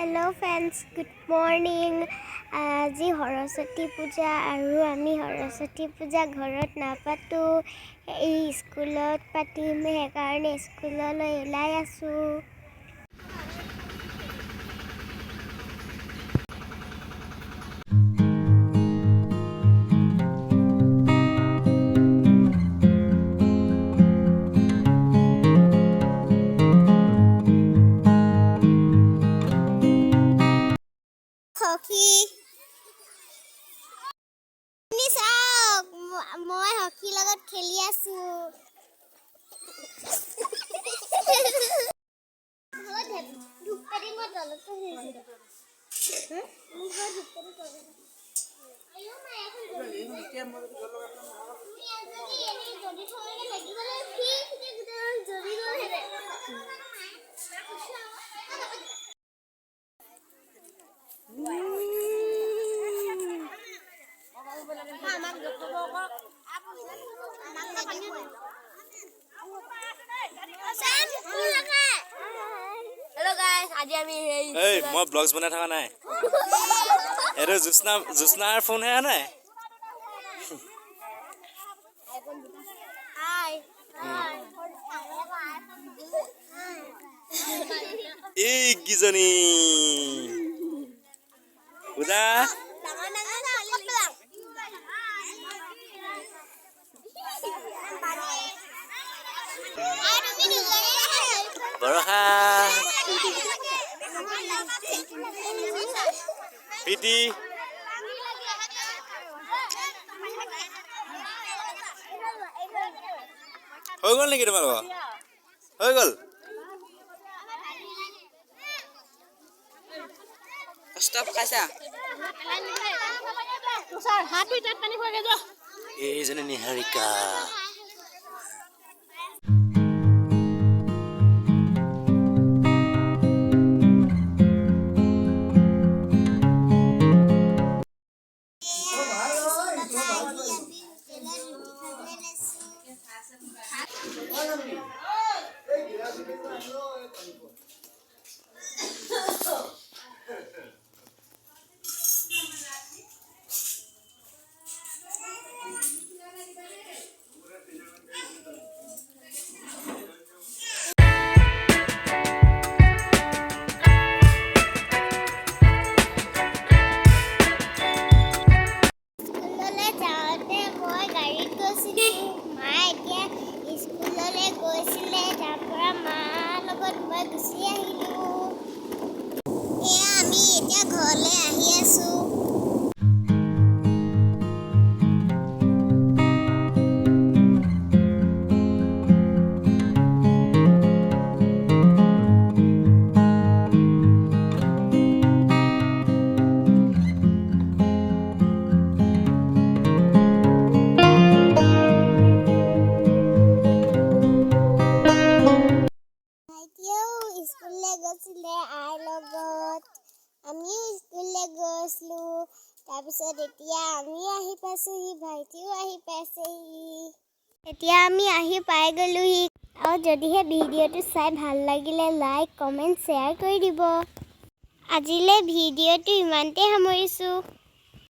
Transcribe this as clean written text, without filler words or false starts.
Hello friends, good morning. আজি সৰস্বতী পূজা আৰু আমি সৰস্বতী পূজা ঘৰত নাপাতো এই স্কুলত পাতিম সেইকাৰণে স্কুললৈ ওলাই আছো হকি মই হকি লগত খেলি আছো Hello guys, আজি আমি এই মই ব্লগস বনাই থকা নাই এটো জুসনাৰ ফোন হে নাই হাই এই কিজনী পূজা বৰহা পিটি হৈ গ'ল নেকি তোমালোকৰ হৈ গ'ল Stop kaisa. Sir, happy tat pani khoi ge jo. এইজনী নিহাৰিকা ঘৰলৈ আহি আছো স্কুললৈ গৈছিলে আইৰ লগত আমিও স্কুললৈ গৈছিলো তাৰপিছত এতিয়া আমি আহি পাইছোহি ভাইটিও আহি পাইছেহি এতিয়া আমি আহি পাই গ'লোহি আৰু যদিহে ভিডিঅ'টো চাই ভাল লাগিলে লাইক কমেণ্ট শ্বেয়াৰ কৰি দিব আজিলৈ ভিডিঅ'টো ইমানতে সামৰিছোঁ